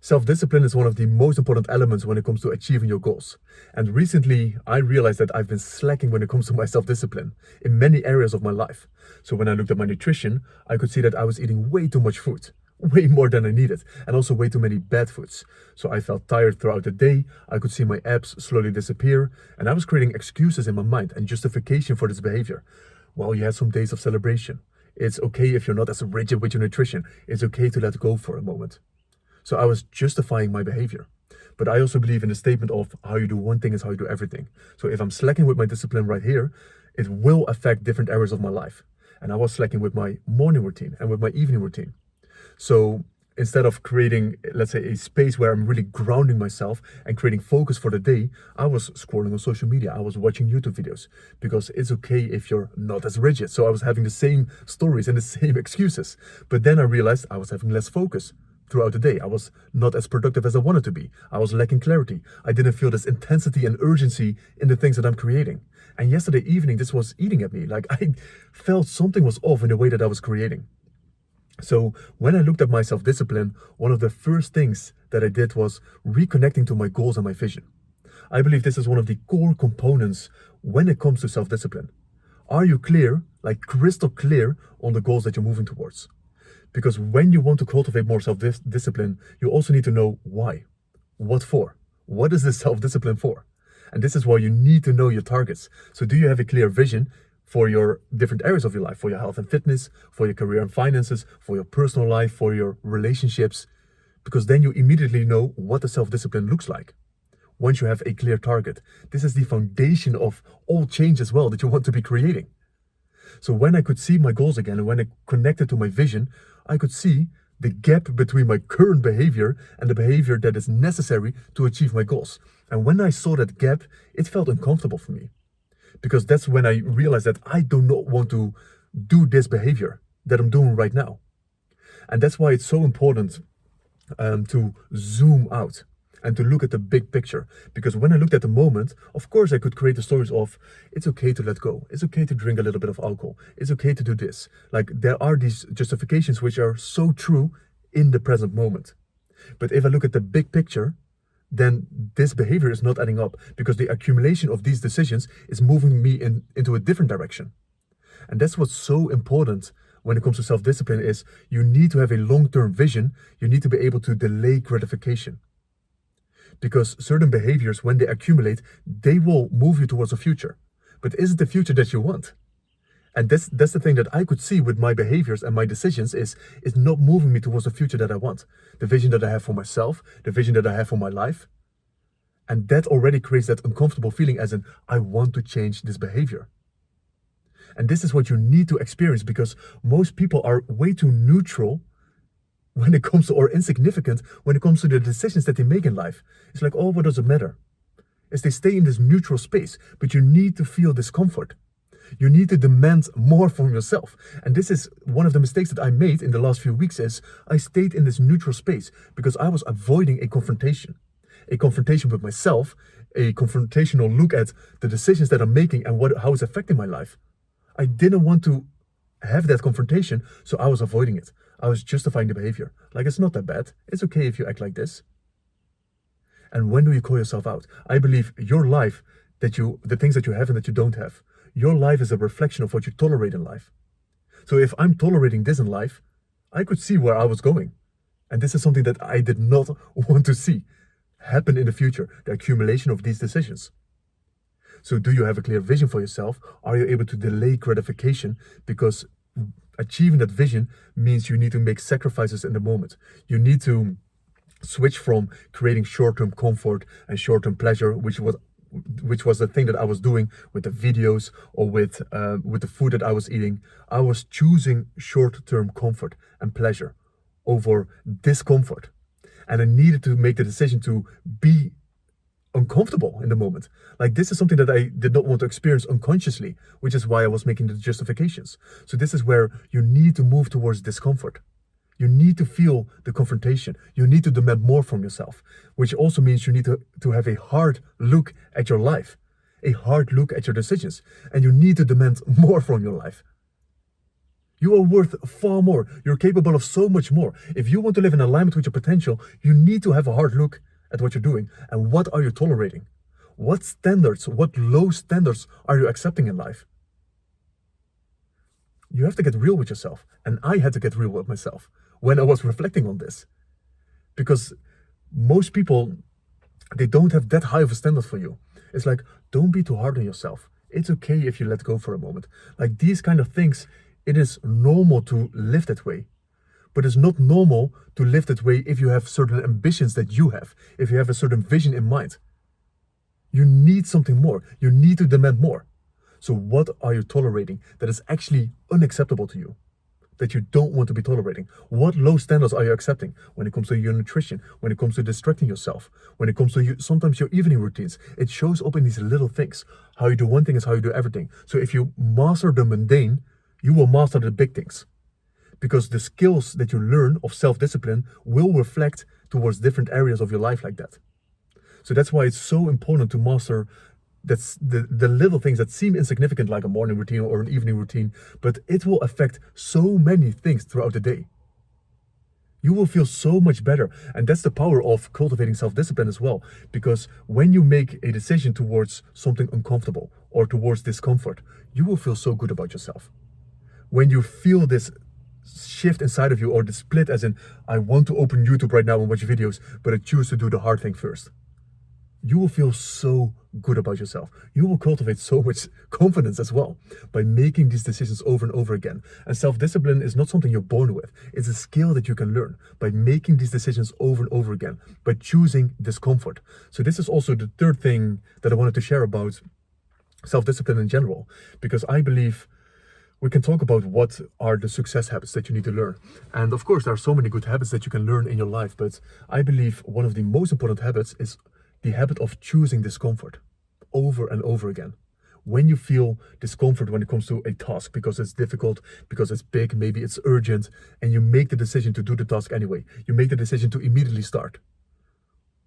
Self-discipline is one of the most important elements when it comes to achieving your goals. And recently, I realized that I've been slacking when it comes to my self-discipline in many areas of my life. So when I looked at my nutrition, I could see that I was eating way too much food, way more than I needed, and also way too many bad foods. So I felt tired throughout the day, I could see my abs slowly disappear, and I was creating excuses in my mind and justification for this behavior. Well, you had some days of celebration. It's okay if you're not as rigid with your nutrition. It's okay to let go for a moment. So I was justifying my behavior. But I also believe in the statement of how you do one thing is how you do everything. So if I'm slacking with my discipline right here, it will affect different areas of my life. And I was slacking with my morning routine and with my evening routine. So instead of creating, let's say, a space where I'm really grounding myself and creating focus for the day, I was scrolling on social media. I was watching YouTube videos because it's okay if you're not as rigid. So I was having the same stories and the same excuses. But then I realized I was having less focus throughout the day. I was not as productive as I wanted to be. I was lacking clarity. I didn't feel this intensity and urgency in the things that I'm creating. And yesterday evening, this was eating at me. Like I felt something was off in the way that I was creating. So when I looked at my self-discipline, one of the first things that I did was reconnecting to my goals and my vision. I believe this is one of the core components when it comes to self-discipline. Are you clear, like crystal clear, on the goals that you're moving towards? Because when you want to cultivate more self-discipline, you also need to know why. What for? What is this self-discipline for? And this is why you need to know your targets. So do you have a clear vision for your different areas of your life, for your health and fitness, for your career and finances, for your personal life, for your relationships? Because then you immediately know what the self-discipline looks like. Once you have a clear target, this is the foundation of all change as well that you want to be creating. So when I could see my goals again and when I connected to my vision, I could see the gap between my current behavior and the behavior that is necessary to achieve my goals. And when I saw that gap, it felt uncomfortable for me. Because that's when I realized that I do not want to do this behavior that I'm doing right now. And that's why it's so important to zoom out and to look at the big picture. Because when I looked at the moment, of course I could create the stories of it's okay to let go. It's okay to drink a little bit of alcohol. It's okay to do this. Like there are these justifications which are so true in the present moment. But if I look at the big picture, then this behavior is not adding up because the accumulation of these decisions is moving me into a different direction. And that's what's so important when it comes to self-discipline is you need to have a long-term vision. You need to be able to delay gratification. Because certain behaviors, when they accumulate, they will move you towards a future. But is it the future that you want? And that's the thing that I could see with my behaviors and my decisions is not moving me towards the future that I want. The vision that I have for myself, the vision that I have for my life. And that already creates that uncomfortable feeling as in, I want to change this behavior. And this is what you need to experience because most people are way too neutral when it comes to, or insignificant when it comes to the decisions that they make in life. It's like, oh, what does it matter? Is they stay in this neutral space, but you need to feel discomfort. You need to demand more from yourself. And this is one of the mistakes that I made in the last few weeks is I stayed in this neutral space because I was avoiding a confrontation with myself, a confrontational look at the decisions that I'm making and how it's affecting my life. I didn't want to have that confrontation, so I was avoiding it. I was justifying the behavior. Like, it's not that bad. It's okay if you act like this. And when do you call yourself out? I believe your life, the things that you have and that you don't have, your life is a reflection of what you tolerate in life. So if I'm tolerating this in life, I could see where I was going. And this is something that I did not want to see happen in the future, the accumulation of these decisions. So do you have a clear vision for yourself? Are you able to delay gratification? Because achieving that vision means you need to make sacrifices in the moment. You need to switch from creating short-term comfort and short-term pleasure, which was the thing that I was doing with the videos or with the food that I was eating. I was choosing short-term comfort and pleasure over discomfort. And I needed to make the decision to be uncomfortable in the moment. Like this is something that I did not want to experience unconsciously, which is why I was making the justifications. So this is where you need to move towards discomfort. You need to feel the confrontation. You need to demand more from yourself, which also means you need to have a hard look at your life, a hard look at your decisions, and you need to demand more from your life. You are worth far more. You're capable of so much more. If you want to live in alignment with your potential, you need to have a hard look at what you're doing and what are you tolerating? What standards, what low standards are you accepting in life? You have to get real with yourself. And I had to get real with myself when I was reflecting on this. Because most people, they don't have that high of a standard for you. It's like, don't be too hard on yourself. It's okay if you let go for a moment. Like these kind of things, it is normal to live that way. But it's not normal to live that way if you have certain ambitions that you have, if you have a certain vision in mind. You need something more. You need to demand more. So what are you tolerating that is actually unacceptable to you? That you don't want to be tolerating? What low standards are you accepting when it comes to your nutrition, when it comes to distracting yourself, when it comes to sometimes your evening routines? It shows up in these little things. How you do one thing is how you do everything. So if you master the mundane, you will master the big things. Because the skills that you learn of self-discipline will reflect towards different areas of your life like that. So that's why it's so important to master that's the little things that seem insignificant, like a morning routine or an evening routine, but it will affect so many things throughout the day. You will feel so much better. And that's the power of cultivating self-discipline as well. Because when you make a decision towards something uncomfortable or towards discomfort, you will feel so good about yourself. When you feel this shift inside of you, or the split as in, I want to open YouTube right now and watch videos, but I choose to do the hard thing first, you will feel so good about yourself. You will cultivate so much confidence as well by making these decisions over and over again. And self-discipline is not something you're born with. It's a skill that you can learn by making these decisions over and over again, by choosing discomfort. So this is also the third thing that I wanted to share about self-discipline in general, because I believe we can talk about what are the success habits that you need to learn. And of course, there are so many good habits that you can learn in your life, but I believe one of the most important habits is the habit of choosing discomfort over and over again. When you feel discomfort when it comes to a task, because it's difficult, because it's big, maybe it's urgent, and you make the decision to do the task anyway, you make the decision to immediately start.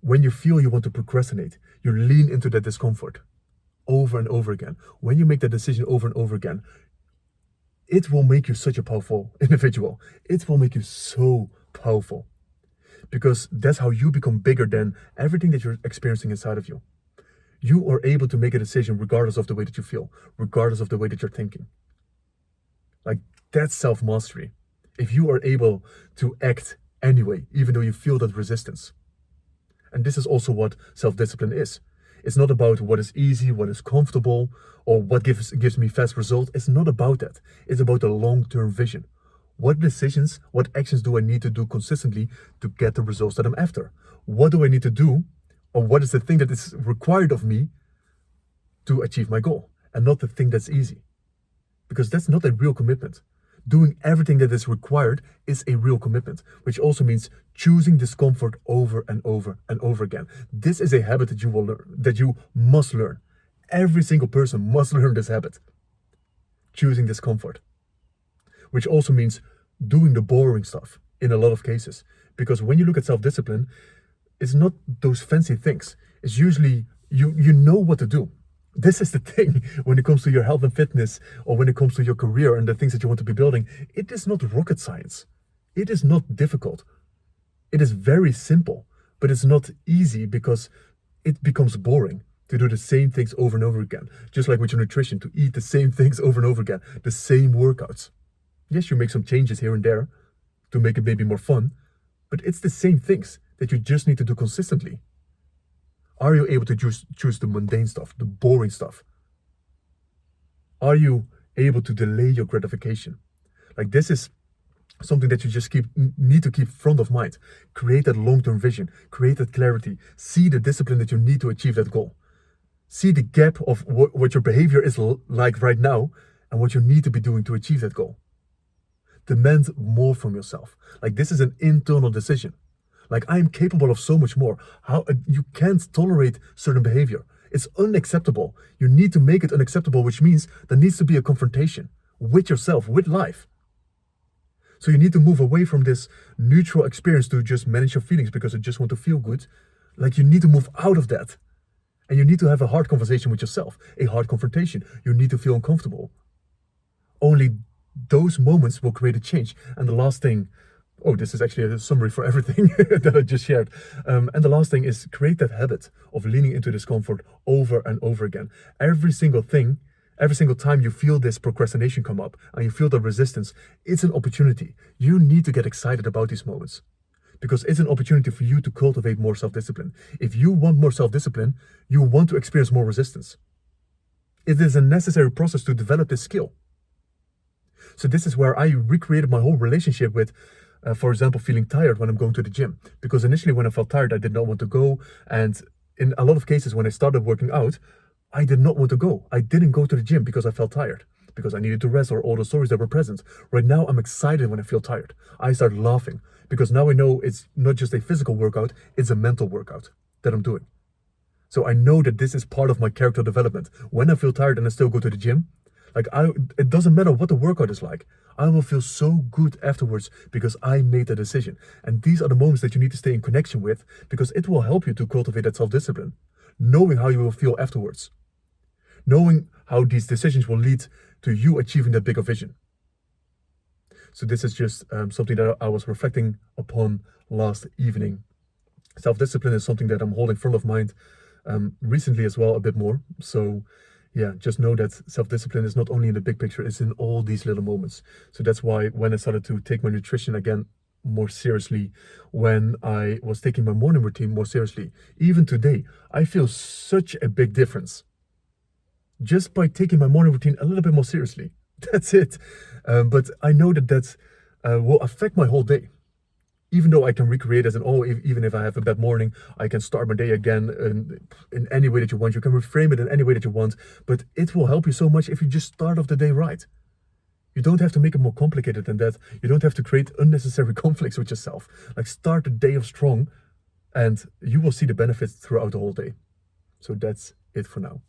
When you feel you want to procrastinate, you lean into that discomfort over and over again. When you make that decision over and over again, it will make you such a powerful individual. It will make you so powerful. Because that's how you become bigger than everything that you're experiencing inside of you. You are able to make a decision regardless of the way that you feel, regardless of the way that you're thinking. Like, that's self-mastery. If you are able to act anyway, even though you feel that resistance. And this is also what self-discipline is. It's not about what is easy, what is comfortable, or what gives me fast results. It's not about that. It's about the long-term vision. What decisions, what actions do I need to do consistently to get the results that I'm after? What do I need to do, or what is the thing that is required of me to achieve my goal, and not the thing that's easy? Because that's not a real commitment. Doing everything that is required is a real commitment, which also means choosing discomfort over and over and over again. This is a habit that you will learn, that you must learn. Every single person must learn this habit. Choosing discomfort. Which also means doing the boring stuff in a lot of cases. Because when you look at self-discipline, it's not those fancy things. It's usually you know what to do. This is the thing when it comes to your health and fitness, or when it comes to your career and the things that you want to be building. It is not rocket science. It is not difficult. It is very simple, but it's not easy because it becomes boring to do the same things over and over again. Just like with your nutrition, to eat the same things over and over again, the same workouts. Yes, you make some changes here and there to make it maybe more fun, but it's the same things that you just need to do consistently. Are you able to choose the mundane stuff, the boring stuff? Are you able to delay your gratification? Like, this is something that you just need to keep front of mind. Create that long-term vision, create that clarity, see the discipline that you need to achieve that goal. See the gap of what your behavior is like right now and what you need to be doing to achieve that goal. Demand more from yourself. Like, this is an internal decision. Like, I am capable of so much more. How you can't tolerate certain behavior. It's unacceptable. You need to make it unacceptable, which means there needs to be a confrontation with yourself, with life. So you need to move away from this neutral experience to just manage your feelings because you just want to feel good. Like, you need to move out of that. And you need to have a hard conversation with yourself, a hard confrontation. You need to feel uncomfortable. Only those moments will create a change. And the last thing, oh, this is actually a summary for everything that I just shared. And the last thing is create that habit of leaning into discomfort over and over again. Every single time you feel this procrastination come up and you feel the resistance, it's an opportunity. You need to get excited about these moments because it's an opportunity for you to cultivate more self-discipline. If you want more self-discipline, you want to experience more resistance. It is a necessary process to develop this skill. So this is where I recreated my whole relationship with, for example, feeling tired when I'm going to the gym. Because initially when I felt tired, I did not want to go. And in a lot of cases, when I started working out, I did not want to go. I didn't go to the gym because I felt tired, because I needed to rest, or all the stories that were present. Right now, I'm excited when I feel tired. I start laughing because now I know it's not just a physical workout, it's a mental workout that I'm doing. So I know that this is part of my character development. When I feel tired and I still go to the gym, it doesn't matter what the workout is like. I will feel so good afterwards because I made the decision. And these are the moments that you need to stay in connection with because it will help you to cultivate that self-discipline. Knowing how you will feel afterwards. Knowing how these decisions will lead to you achieving that bigger vision. So this is just something that I was reflecting upon last evening. Self-discipline is something that I'm holding front of mind recently as well, a bit more. So yeah, just know that self-discipline is not only in the big picture, it's in all these little moments. So that's why when I started to take my nutrition again more seriously, when I was taking my morning routine more seriously, even today, I feel such a big difference. Just by taking my morning routine a little bit more seriously. That's it. But I know that will affect my whole day. Even though I can recreate as even if I have a bad morning, I can start my day again in any way that you want. You can reframe it in any way that you want, but it will help you so much if you just start off the day right. You don't have to make it more complicated than that. You don't have to create unnecessary conflicts with yourself. Like start the day off strong and you will see the benefits throughout the whole day. So that's it for now.